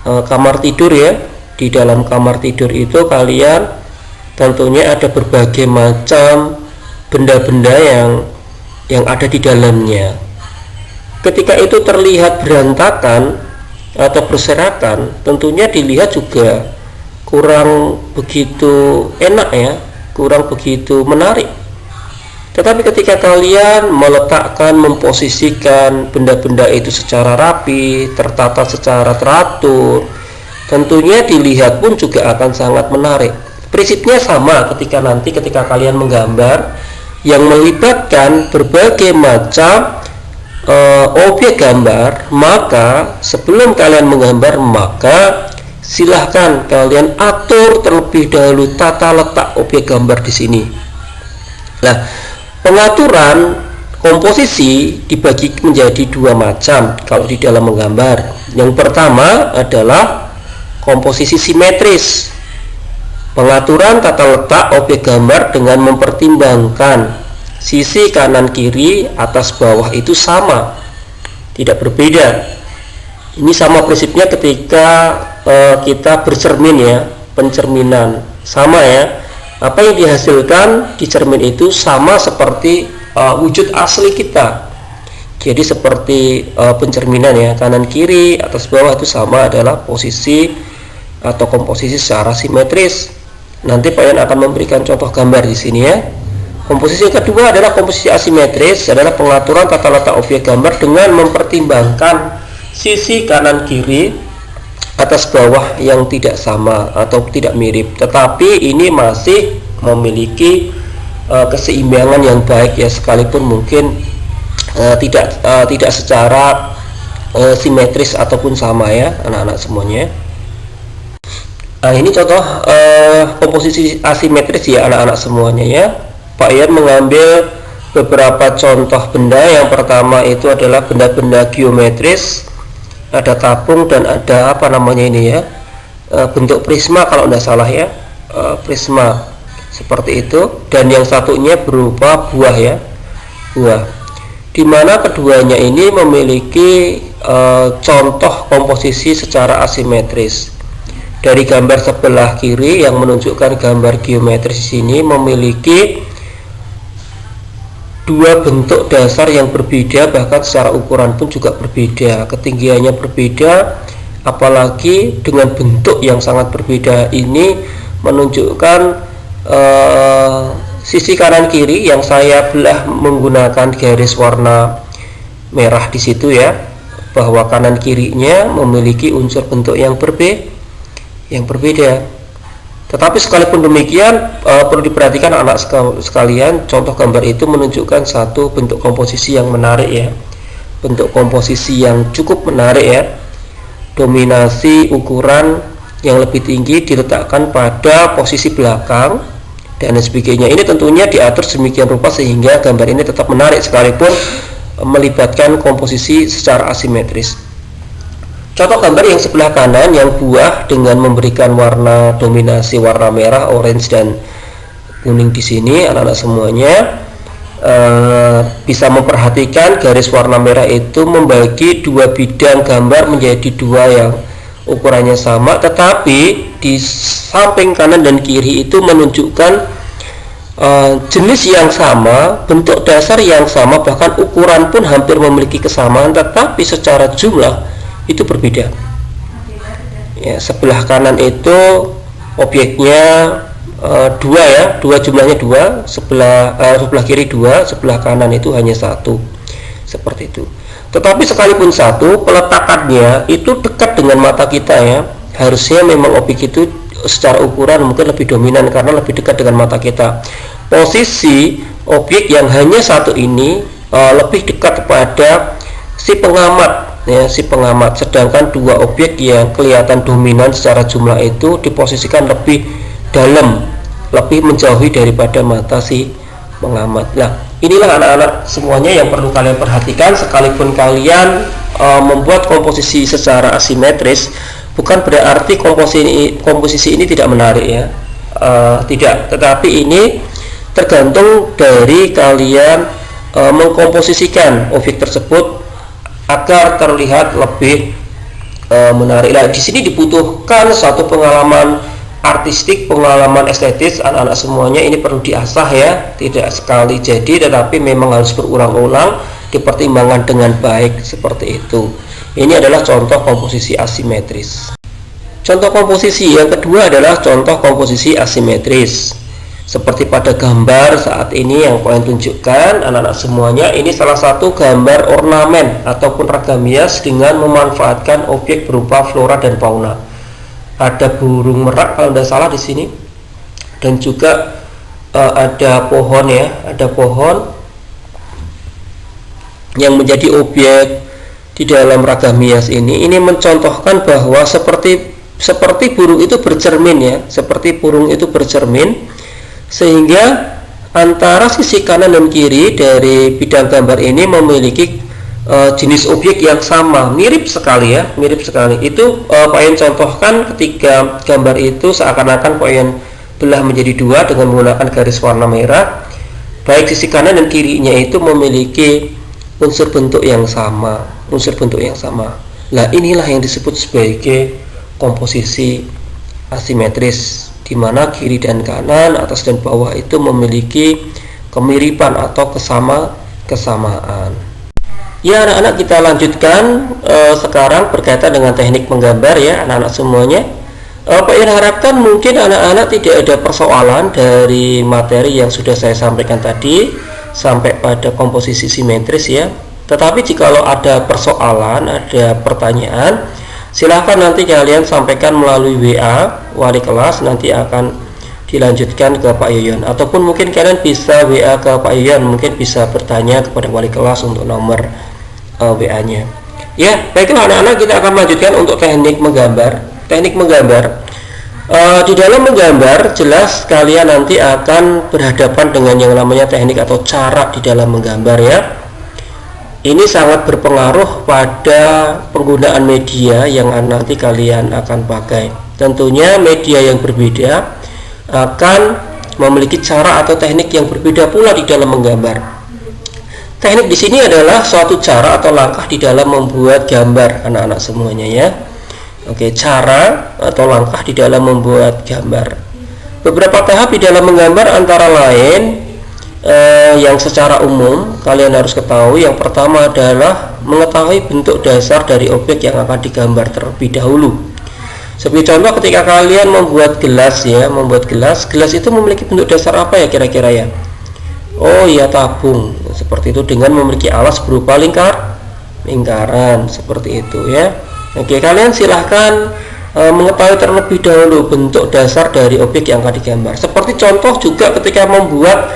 kamar tidur ya. Di dalam kamar tidur itu kalian tentunya ada berbagai macam benda-benda yang ada di dalamnya. Ketika itu terlihat berantakan atau berserakan, tentunya dilihat juga kurang begitu enak ya, kurang begitu menarik. Tetapi ketika kalian meletakkan, memposisikan benda-benda itu secara rapi, tertata secara teratur, tentunya dilihat pun juga akan sangat menarik. Prinsipnya sama ketika kalian menggambar, yang melibatkan berbagai macam objek gambar, maka sebelum kalian menggambar, maka silahkan kalian atur terlebih dahulu tata letak objek gambar di sini. Nah, pengaturan komposisi dibagi menjadi dua macam kalau di dalam menggambar. Yang pertama adalah komposisi simetris. Pengaturan tata letak objek gambar dengan mempertimbangkan sisi kanan kiri atas bawah itu sama, tidak berbeda. Ini sama prinsipnya ketika kita bercermin ya, pencerminan sama ya. Apa yang dihasilkan di cermin itu sama seperti wujud asli kita. Jadi seperti pencerminan ya, kanan kiri atas bawah itu sama, adalah posisi atau komposisi secara simetris. Nanti Pak Yan akan memberikan contoh gambar di sini ya. Komposisi yang kedua adalah komposisi asimetris, adalah pengaturan tata letak objek gambar dengan mempertimbangkan sisi kanan kiri atas bawah yang tidak sama atau tidak mirip, tetapi ini masih memiliki keseimbangan yang baik ya, sekalipun mungkin tidak secara simetris ataupun sama ya anak-anak semuanya. Nah, ini contoh komposisi asimetris ya anak-anak semuanya ya. Pak Yan mengambil beberapa contoh benda. Yang pertama itu adalah benda-benda geometris, ada tabung dan ada apa namanya ini ya, bentuk prisma kalau tidak salah ya, prisma seperti itu. Dan yang satunya berupa buah ya, buah, dimana keduanya ini memiliki contoh komposisi secara asimetris. Dari gambar sebelah kiri yang menunjukkan gambar geometris di sini memiliki dua bentuk dasar yang berbeda, bahkan secara ukuran pun juga berbeda, ketinggiannya berbeda, apalagi dengan bentuk yang sangat berbeda ini menunjukkan sisi kanan kiri yang saya belah menggunakan garis warna merah di situ ya, bahwa kanan kirinya memiliki unsur bentuk yang berbeda. Tetapi sekalipun demikian perlu diperhatikan anak sekalian, contoh gambar itu menunjukkan satu bentuk komposisi yang menarik ya, bentuk komposisi yang cukup menarik ya. Dominasi ukuran yang lebih tinggi diletakkan pada posisi belakang dan sebagainya. Ini tentunya diatur sedemikian rupa sehingga gambar ini tetap menarik sekalipun melibatkan komposisi secara asimetris. Contoh gambar yang sebelah kanan, yang buah dengan memberikan warna dominasi warna merah, orange dan kuning di sini, anak-anak semuanya bisa memperhatikan garis warna merah itu membagi dua bidang gambar menjadi dua yang ukurannya sama, tetapi di samping kanan dan kiri itu menunjukkan jenis yang sama, bentuk dasar yang sama, bahkan ukuran pun hampir memiliki kesamaan, tetapi secara jumlah itu berbeda ya. Sebelah kanan itu objeknya dua ya, dua jumlahnya dua, sebelah kiri dua, sebelah kanan itu hanya satu, seperti itu. Tetapi sekalipun satu, peletakannya itu dekat dengan mata kita ya, harusnya memang objek itu secara ukuran mungkin lebih dominan karena lebih dekat dengan mata kita. Posisi objek yang hanya satu ini lebih dekat kepada si pengamat ya, si pengamat, sedangkan dua objek yang kelihatan dominan secara jumlah itu diposisikan lebih dalam, lebih menjauhi daripada mata si pengamat. Nah, inilah anak-anak semuanya yang perlu kalian perhatikan. Sekalipun kalian membuat komposisi secara asimetris, bukan berarti komposisi ini tidak menarik ya, tidak, tetapi ini tergantung dari kalian mengkomposisikan objek tersebut agar terlihat lebih menarik. Nah, di sini dibutuhkan satu pengalaman artistik, pengalaman estetis anak-anak semuanya. Ini perlu diasah ya, tidak sekali jadi, tetapi memang harus berulang-ulang, dipertimbangkan dengan baik seperti itu. Ini adalah contoh komposisi asimetris. Contoh komposisi yang kedua adalah contoh komposisi asimetris. Seperti pada gambar saat ini yang kalian tunjukkan anak-anak semuanya, ini salah satu gambar ornamen ataupun ragam hias dengan memanfaatkan objek berupa flora dan fauna. Ada burung merak kalau tidak salah di sini, dan juga ada pohon ya, ada pohon yang menjadi objek di dalam ragam hias ini mencontohkan bahwa seperti burung itu bercermin ya, seperti burung itu bercermin, sehingga antara sisi kanan dan kiri dari bidang gambar ini memiliki jenis objek yang sama, mirip sekali ya, mirip sekali. Itu Pak Yon contohkan ketika gambar itu seakan-akan Pak Yon belah menjadi dua dengan menggunakan garis warna merah, baik sisi kanan dan kirinya itu memiliki unsur bentuk yang sama, Nah, inilah yang disebut sebagai komposisi asimetris, di mana kiri dan kanan, atas dan bawah itu memiliki kemiripan atau kesamaan. Ya anak-anak, kita lanjutkan sekarang berkaitan dengan teknik menggambar ya anak-anak semuanya. Pak Yon harapkan mungkin anak-anak tidak ada persoalan dari materi yang sudah saya sampaikan tadi sampai pada komposisi simetris ya. Tetapi jikalau ada persoalan, ada pertanyaan, silahkan nanti kalian sampaikan melalui WA wali kelas, nanti akan dilanjutkan ke Pak Yoyon, ataupun mungkin kalian bisa WA ke Pak Yoyon, mungkin bisa bertanya kepada wali kelas untuk nomor WA-nya. Ya, baiklah anak-anak, kita akan lanjutkan untuk teknik menggambar. Di dalam menggambar, jelas kalian nanti akan berhadapan dengan yang namanya teknik atau cara di dalam menggambar ya. Ini sangat berpengaruh pada penggunaan media yang nanti kalian akan pakai. Tentunya media yang berbeda akan memiliki cara atau teknik yang berbeda pula di dalam menggambar. Teknik di sini adalah suatu cara atau langkah di dalam membuat gambar anak-anak semuanya ya. Oke, cara atau langkah di dalam membuat gambar. Beberapa tahap di dalam menggambar antara lain yang secara umum kalian harus ketahui. Yang pertama adalah mengetahui bentuk dasar dari objek yang akan digambar terlebih dahulu. Sebagai contoh, ketika kalian membuat gelas ya, gelas itu memiliki bentuk dasar apa ya kira-kira ya? Oh ya, tabung seperti itu, dengan memiliki alas berupa lingkaran seperti itu ya. Oke, kalian silahkan mengetahui terlebih dahulu bentuk dasar dari objek yang akan digambar. Seperti contoh juga ketika membuat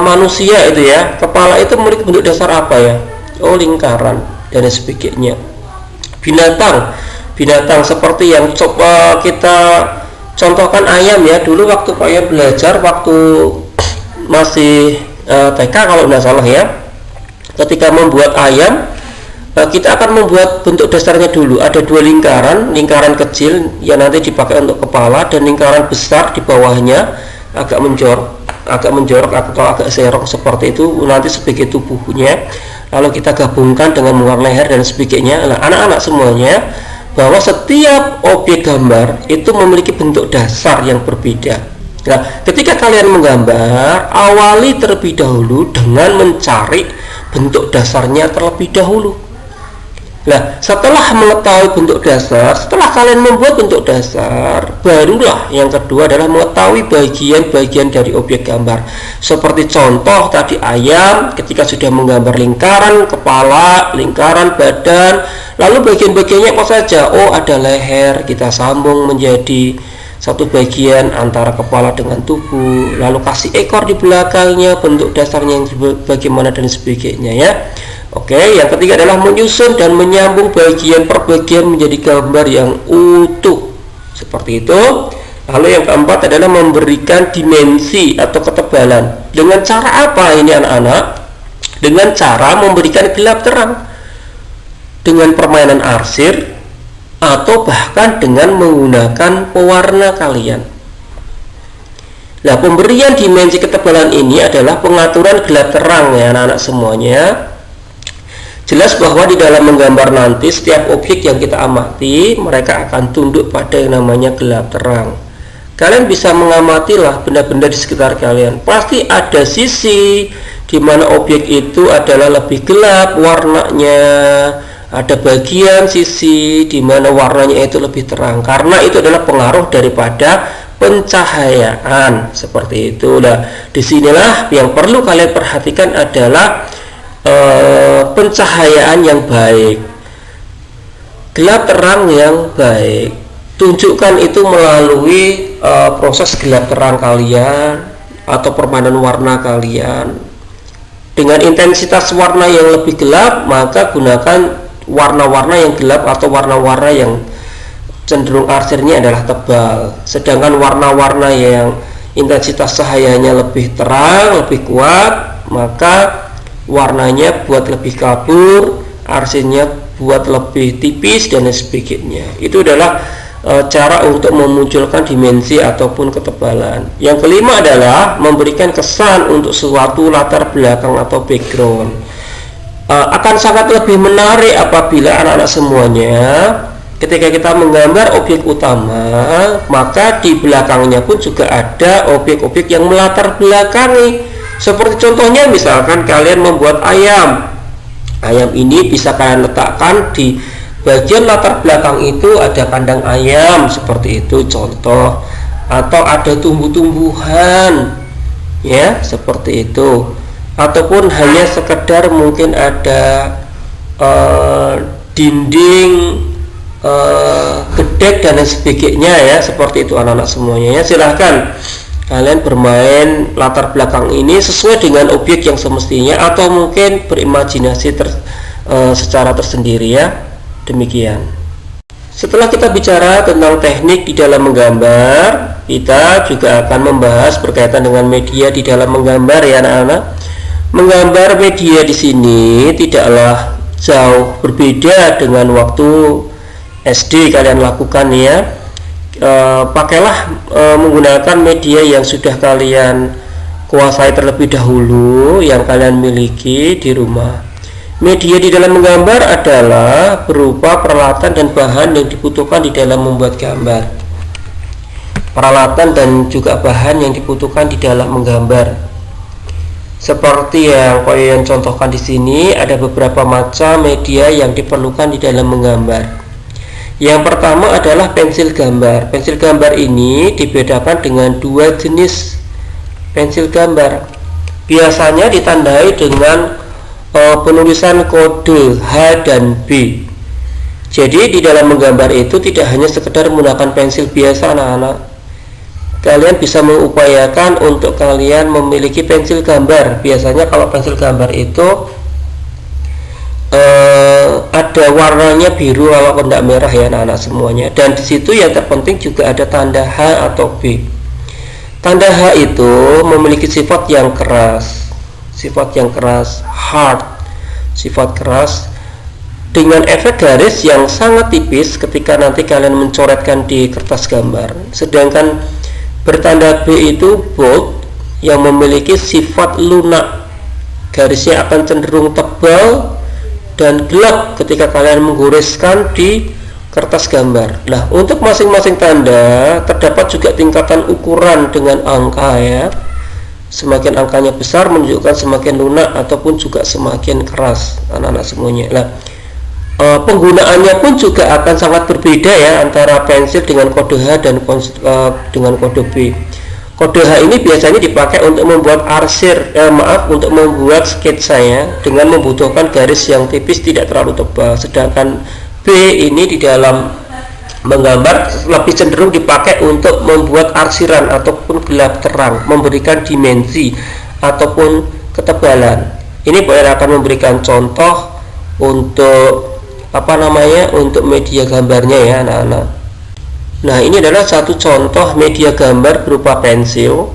manusia itu ya, kepala itu memiliki bentuk dasar apa ya? Oh, lingkaran dan sebagainya. Binatang seperti yang kita contohkan ayam ya. Dulu waktu Pak Yon belajar waktu masih TK kalau tidak salah ya, ketika membuat ayam, kita akan membuat bentuk dasarnya dulu. Ada dua lingkaran kecil yang nanti dipakai untuk kepala, dan lingkaran besar di bawahnya agak menjorok atau agak serong seperti itu nanti sebagai tubuhnya. Lalu kita gabungkan dengan warna leher dan sebagainya. Nah, anak-anak semuanya, bahwa setiap objek gambar itu memiliki bentuk dasar yang berbeda. Nah, ketika kalian menggambar, awali terlebih dahulu dengan mencari bentuk dasarnya terlebih dahulu. Nah, setelah mengetahui bentuk dasar, setelah kalian membuat bentuk dasar, barulah yang kedua adalah mengetahui bagian-bagian dari objek gambar. Seperti contoh tadi ayam, ketika sudah menggambar lingkaran kepala, lingkaran badan, lalu bagian-bagiannya apa saja? Oh, ada leher, kita sambung menjadi satu bagian antara kepala dengan tubuh, lalu kasih ekor di belakangnya, bentuk dasarnya yang bagaimana dan sebagainya ya. Oke, yang ketiga adalah menyusun dan menyambung bagian per bagian menjadi gambar yang utuh seperti itu. Lalu yang keempat adalah memberikan dimensi atau ketebalan. Dengan cara apa ini anak-anak? Dengan cara memberikan gelap terang, dengan permainan arsir, atau bahkan dengan menggunakan pewarna kalian. Nah, pemberian dimensi ketebalan ini adalah pengaturan gelap terang ya anak-anak semuanya. Jelas bahwa di dalam menggambar nanti setiap objek yang kita amati, mereka akan tunduk pada yang namanya gelap terang. Kalian bisa mengamati lah benda-benda di sekitar kalian. Pasti ada sisi di mana objek itu adalah lebih gelap warnanya, ada bagian sisi di mana warnanya itu lebih terang, karena itu adalah pengaruh daripada pencahayaan seperti itu. Nah, disinilah yang perlu kalian perhatikan adalah pencahayaan yang baik, gelap terang yang baik. Tunjukkan itu melalui proses gelap terang kalian, atau permainan warna kalian dengan intensitas warna yang lebih gelap, maka gunakan warna-warna yang gelap atau warna-warna yang cenderung arsirnya adalah tebal. Sedangkan warna-warna yang intensitas cahayanya lebih terang, lebih kuat, maka warnanya buat lebih kabur, arsirnya buat lebih tipis, dan sebagainya. Itu adalah cara untuk memunculkan dimensi ataupun ketebalan. Yang kelima adalah memberikan kesan untuk suatu latar belakang atau background. Akan sangat lebih menarik apabila anak-anak semuanya ketika kita menggambar objek utama, maka di belakangnya pun juga ada objek-objek yang melatar belakangi. Seperti contohnya misalkan kalian membuat ayam. Ayam ini bisa kalian letakkan di bagian latar belakang, itu ada kandang ayam seperti itu contoh, atau ada tumbuh-tumbuhan ya seperti itu, ataupun hanya sekedar mungkin ada dinding gedek dan sebagainya ya, seperti itu anak-anak semuanya ya. Silahkan kalian bermain latar belakang ini sesuai dengan objek yang semestinya, atau mungkin berimajinasi secara tersendiri ya. Demikian. Setelah kita bicara tentang teknik di dalam menggambar, kita juga akan membahas berkaitan dengan media di dalam menggambar ya anak-anak. Menggambar media di sini tidaklah jauh berbeda dengan waktu SD kalian lakukan ya. Pakailah menggunakan media yang sudah kalian kuasai terlebih dahulu, yang kalian miliki di rumah. Media di dalam menggambar adalah berupa peralatan dan bahan yang dibutuhkan di dalam membuat gambar. Peralatan dan juga bahan yang dibutuhkan di dalam menggambar. Seperti yang kalian contohkan di sini, ada beberapa macam media yang diperlukan di dalam menggambar. Yang pertama adalah pensil gambar. Pensil gambar ini dibedakan dengan dua jenis pensil gambar. Biasanya ditandai dengan penulisan kode H dan B. Jadi di dalam menggambar itu tidak hanya sekedar menggunakan pensil biasa anak-anak. Kalian bisa mengupayakan untuk kalian memiliki pensil gambar. Biasanya kalau pensil gambar itu ada warnanya biru walaupun tidak merah ya anak-anak semuanya. Dan di situ yang terpenting juga ada tanda H atau B. Tanda H itu memiliki sifat yang keras. Hard, sifat keras, dengan efek garis yang sangat tipis ketika nanti kalian mencoretkan di kertas gambar. Sedangkan bertanda B itu bold, yang memiliki sifat lunak, garisnya akan cenderung tebal dan gelap ketika kalian menggoreskan di kertas gambar. Nah, untuk masing-masing tanda terdapat juga tingkatan ukuran dengan angka ya. Semakin angkanya besar menunjukkan semakin lunak ataupun juga semakin keras anak-anak semuanya. Nah, penggunaannya pun juga akan sangat berbeda ya antara pensil dengan kode H dan dengan kode B. Kode H ini biasanya dipakai untuk membuat untuk membuat sketsa ya, dengan membutuhkan garis yang tipis tidak terlalu tebal. Sedangkan B ini di dalam menggambar lebih cenderung dipakai untuk membuat arsiran ataupun gelap terang, memberikan dimensi ataupun ketebalan. Ini akan memberikan contoh untuk untuk media gambarnya ya anak-anak. Nah, ini adalah satu contoh media gambar berupa pensil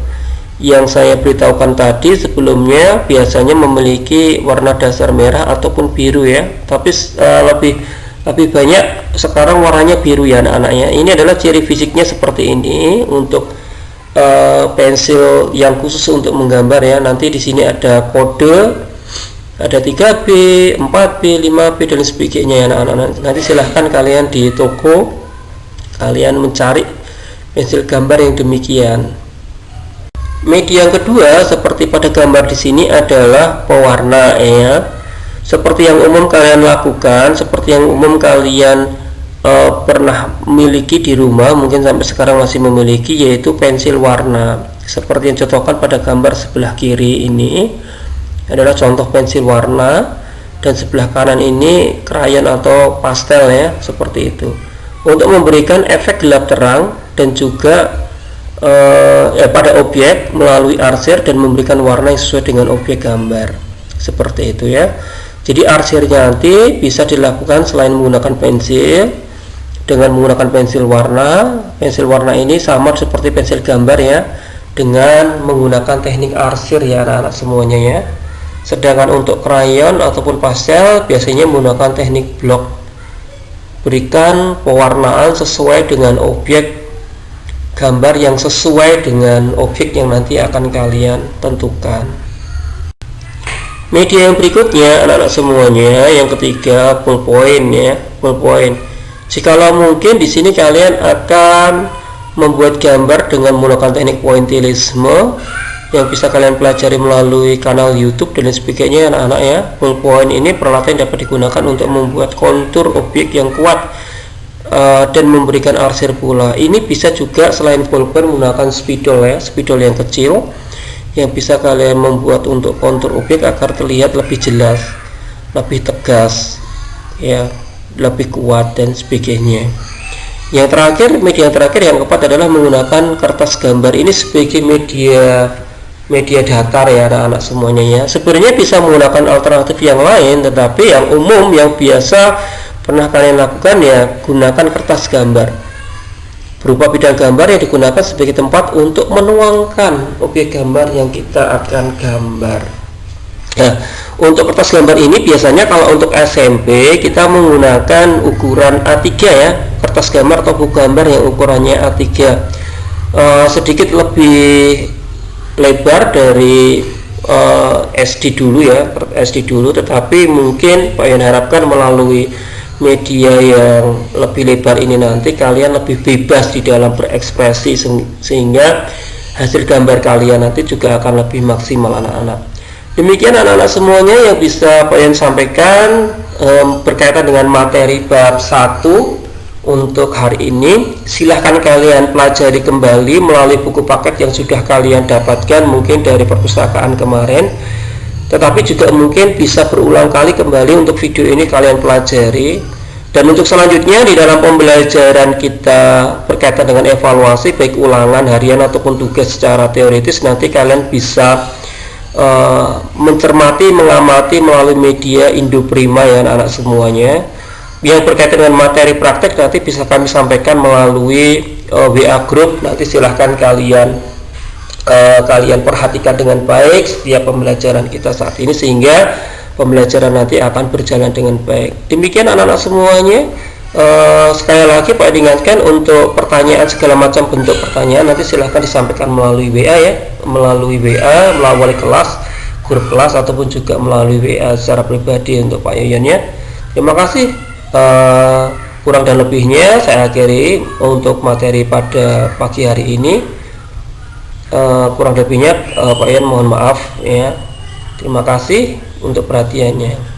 yang saya beritahukan tadi sebelumnya. Biasanya memiliki warna dasar merah ataupun biru ya, tapi lebih banyak sekarang warnanya biru ya anak-anaknya. Ini adalah ciri fisiknya seperti ini untuk pensil yang khusus untuk menggambar ya. Nanti di sini ada kode, ada 3B, 4B, 5B dan sebagainya ya anak-anak. Nanti silahkan kalian di toko kalian mencari pensil gambar yang demikian. Media yang kedua seperti pada gambar di sini adalah pewarna ya. Seperti yang umum kalian lakukan, seperti yang umum kalian pernah miliki di rumah, mungkin sampai sekarang masih memiliki, yaitu pensil warna. Seperti yang contohkan pada gambar sebelah kiri ini adalah contoh pensil warna, dan sebelah kanan ini krayon atau pastel ya, seperti itu. Untuk memberikan efek gelap terang dan juga pada objek melalui arsir dan memberikan warna yang sesuai dengan objek gambar, seperti itu ya. Jadi arsirnya nanti bisa dilakukan selain menggunakan pensil, dengan menggunakan pensil warna. Pensil warna ini sama seperti pensil gambar ya, dengan menggunakan teknik arsir ya anak-anak semuanya ya. Sedangkan untuk krayon ataupun pastel biasanya menggunakan teknik blok. Berikan pewarnaan sesuai dengan objek gambar yang sesuai dengan objek yang nanti akan kalian tentukan. Media yang berikutnya anak-anak semuanya, yang ketiga ballpoint ya, ballpoint. Jikalau mungkin di sini kalian akan membuat gambar dengan menggunakan teknik pointillisme yang bisa kalian pelajari melalui kanal YouTube dan sebagainya anak-anak ya. Ballpoint ini peralatan yang dapat digunakan untuk membuat kontur objek yang kuat dan memberikan arsir pula. Ini bisa juga selain ballpoint menggunakan spidol ya, spidol yang kecil yang bisa kalian membuat untuk kontur objek agar terlihat lebih jelas, lebih tegas ya, lebih kuat dan sebagainya. Yang terakhir, media yang terakhir yang keempat adalah menggunakan kertas gambar. Ini sebagai media datar ya anak-anak semuanya ya. Sebenarnya bisa menggunakan alternatif yang lain, tetapi yang umum yang biasa pernah kalian lakukan ya gunakan kertas gambar berupa bidang gambar yang digunakan sebagai tempat untuk menuangkan objek gambar yang kita akan gambar. Nah, untuk kertas gambar ini biasanya kalau untuk SMP kita menggunakan ukuran A3 ya, kertas gambar atau buku gambar yang ukurannya A3, sedikit lebih lebar dari SD dulu ya, SD dulu, tetapi mungkin Pak Yon harapkan melalui media yang lebih lebar ini nanti kalian lebih bebas di dalam berekspresi sehingga hasil gambar kalian nanti juga akan lebih maksimal anak-anak. Demikian anak-anak semuanya yang bisa Pak Yon sampaikan berkaitan dengan materi bab 1 untuk hari ini. Silahkan kalian pelajari kembali melalui buku paket yang sudah kalian dapatkan mungkin dari perpustakaan kemarin, tetapi juga mungkin bisa berulang kali kembali untuk video ini kalian pelajari. Dan untuk selanjutnya di dalam pembelajaran kita berkaitan dengan evaluasi baik ulangan harian ataupun tugas secara teoritis, nanti kalian bisa mencermati, mengamati melalui media Indoprima ya anak-anak semuanya. Yang berkaitan dengan materi praktek nanti bisa kami sampaikan melalui WA group. Nanti silahkan kalian perhatikan dengan baik setiap pembelajaran kita saat ini sehingga pembelajaran nanti akan berjalan dengan baik. Demikian anak-anak semuanya. Sekali lagi Pak ingatkan untuk pertanyaan, segala macam bentuk pertanyaan nanti silahkan disampaikan melalui WA ya, melalui WA, melalui kelas, grup kelas ataupun juga melalui WA secara pribadi untuk Pak Yoyon ya. Terima kasih. Kurang dan lebihnya saya akhiri untuk materi pada pagi hari ini. Kurang lebihnya Pak Yon mohon maaf ya. Terima kasih untuk perhatiannya.